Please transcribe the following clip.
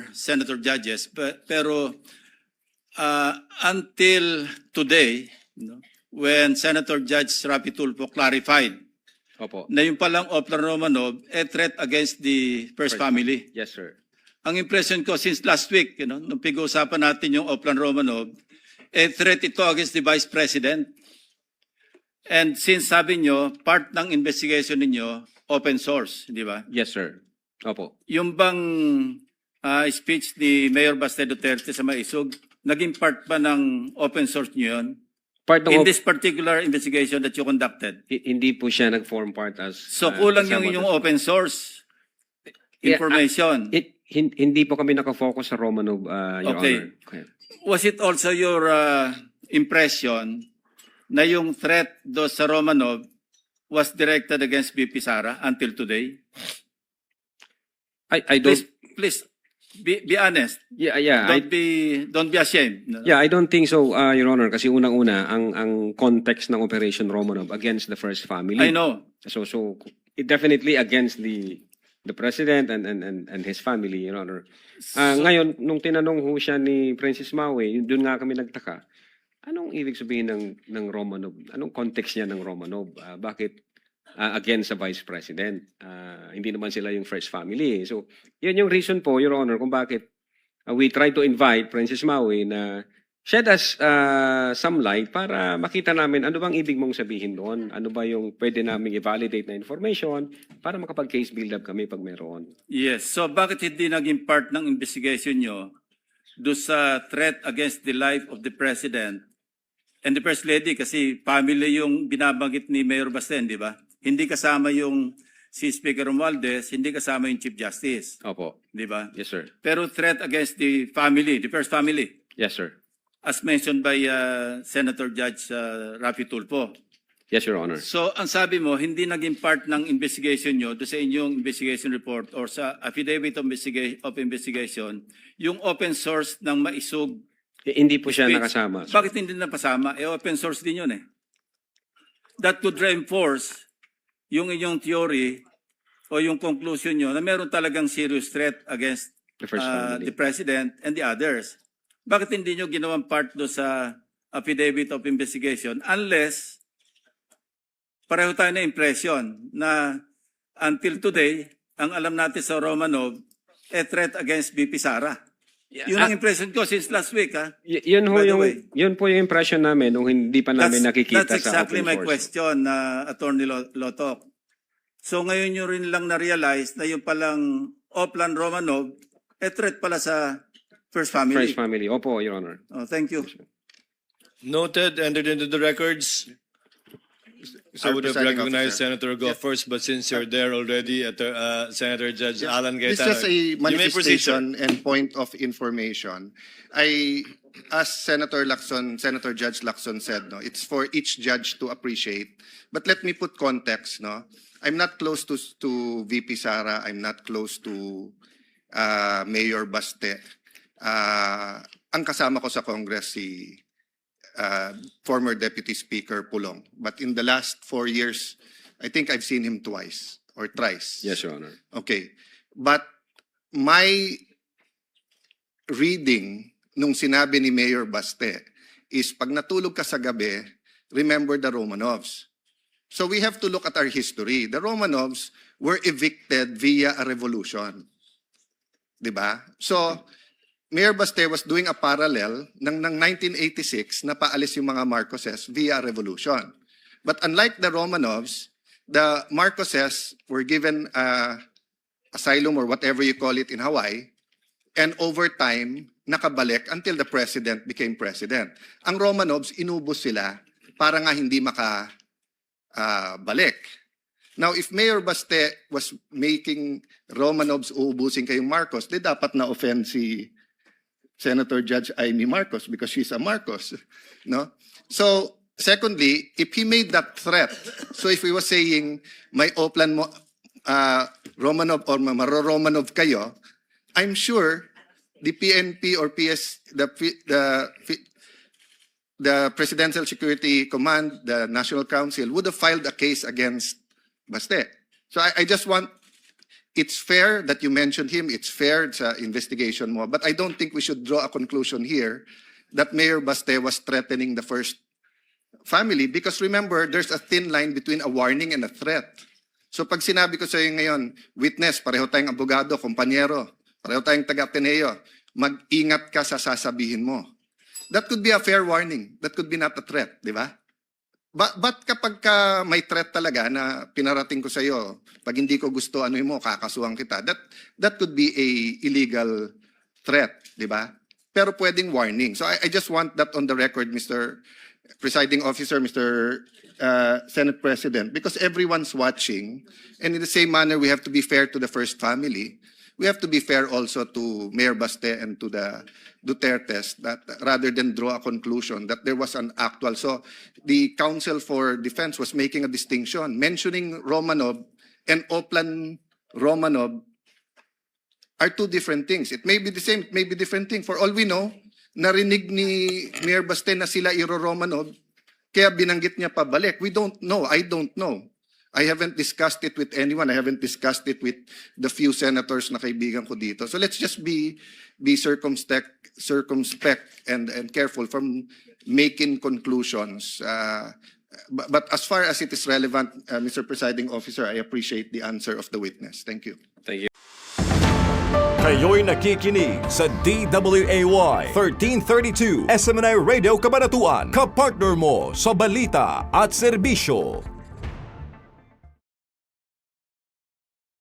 other senator judges, pero until today, when Senator Judge Rapi Tulfo clarified Opo. na yung palang Oplan Romanov, a threat against the first family. Yes, sir. Ang impression ko since last week, nung pag-uusapan natin yung Oplan Romanov, a threat ito against the Vice President. And since sabi nyo, part ng investigation ninyo, open source, di ba? Yes, sir. Opo. Yung bang speech ni Mayor Baste Duterte sa Maisog, naging part ba ng open source nyo yun? Part ng In this particular investigation that you conducted? hindi po siya nag-form part as... So kulang yung inyong open source information. Hindi po kami nakafocus sa Romanov, Your Okay. Honor. Okay. Was it also your impression na yung threat do sa Romanov was directed against VP Sara until today? I don't... Please be honest. Yeah. Don't be ashamed. No? Yeah, I don't think so, Your Honor, kasi unang-una, ang context ng Operation Romanov against the first family. I know. So it definitely against the president and his family, Your Honor. Ngayon, nung tinanong ho siya ni Princess Maui, doon nga kami nagtaka. Anong ibig sabihin ng Romanov? Anong context niya ng Romanov? Bakit against sa Vice President? Hindi naman sila yung first family. So, yun yung reason po, Your Honor, kung bakit we try to invite Princess Maui na shed us some light para makita namin ano bang ibig mong sabihin doon. Ano ba yung pwede naming i-validate na information para makapag-case build-up kami pag meron. Yes. So bakit hindi naging part ng investigation nyo do sa threat against the life of the President and the First Lady? Kasi family yung binabanggit ni Mayor Basten, di ba? Hindi kasama yung si Speaker Romualdez, hindi kasama yung Chief Justice. Opo. Di ba? Yes, sir. Pero threat against the family, the first family, Yes, sir. as mentioned by Senator Judge Rapi Tulfo. Yes, Your Honor. So, ang sabi mo, hindi naging part ng investigation nyo do sa inyong investigation report or sa affidavit of investigation, yung open source ng Maisog. Hindi po siya speech. nakasama. Sir. Bakit hindi napasama? Open source din yun eh. That could reinforce yung inyong theory o yung conclusion nyo na meron talagang serious threat against The first family. the President and the others. Bakit hindi nyo ginawang part do sa affidavit of investigation unless pareho tayo na impression na until today, ang alam natin sa Romanov, a threat against VP Sara. Yun ang impression ko since last week. Yun ho By the yung way. yun po yung impression namin nung hindi pa namin nakikita That's sa exactly open my source. question, Attorney Lotok. So ngayon nyo rin lang na-realize na yung palang Oplan Romanov, a threat pala sa First Family. First family. Opo, Your Honor. Oh, thank you. Noted, entered into the records. I would have Presiding recognized Officer. Senator Go first, but since you're there already, Senator Judge Alan It's Gaetano, just a you may proceed, sir. manifestation and point of information. As Senator Judge Lacson said, no, it's for each judge to appreciate. But let me put context, no. I'm not close to VP Sara. I'm not close to Mayor Baste. Ang kasama ko sa Congress si former Deputy Speaker Pulong. But in the last 4 years, I think I've seen him twice or thrice. Yes, Your Honor. Okay. But my reading nung sinabi ni Mayor Baste is pag natulog ka sa gabi, remember the Romanovs. So we have to look at our history. The Romanovs were evicted via a revolution. Diba? So, Mayor Baste was doing a parallel ng 1986 na paalis yung mga Marcoses via a revolution. But unlike the Romanovs, the Marcoses were given asylum or whatever you call it in Hawaii, and over time, nakabalik until the president became president. Ang Romanovs, inubos sila para nga hindi makabalik. Now, if Mayor Baste was making Romanovs uubusin kayong Marcos, di dapat na-offend si Senator Judge Amy Marcos because she's a Marcos. No? So, secondly, if he made that threat, so if he was saying, may Oplan mo, Romanov or maro-Romanov kayo, I'm sure the PNP or the Presidential Security Command, the National Council, would have filed a case against Baste. So I just want it's fair that you mentioned him, it's fair sa investigation mo, but I don't think we should draw a conclusion here that Mayor Baste was threatening the first family, because remember, there's a thin line between a warning and a threat. So pag sinabi ko sa iyo ngayon, witness, pareho tayong abogado, kompanyero, pareho tayong taga-Ateneo, mag-ingat ka sa sasabihin mo. That could be a fair warning. That could be not a threat, di ba? But kapag ka may threat talaga na pinarating ko sa iyo, pag hindi ko gusto ano mo, kakasuhan kita, that could be a illegal threat, di ba? Pero pwedeng warning. So I just want that on the record, Mr. Presiding Officer, Mr. Senate President, because everyone's watching, and in the same manner, we have to be fair to the first family. We have to be fair also to Mayor Baste and to the Dutertes, that rather than draw a conclusion that there was an actual. So the Counsel for Defense was making a distinction, mentioning Romanov and Oplan Romanov are two different things. It may be the same, it may be different thing. For all we know, narinig ni Mayor Baste na sila Iro Romanov, kaya binanggit niya pabalik. We don't know. I don't know. I haven't discussed it with anyone. I haven't discussed it with the few senators na kaibigan ko dito. So let's just be circumspect and careful from making conclusions. But as far as it is relevant, Mr. Presiding Officer, I appreciate the answer of the witness. Thank you. Thank you. Kayo'y nakikinig sa DWAY 1332 SMNI Radio Cabanatuan, kapartner mo sa balita at serbisyo.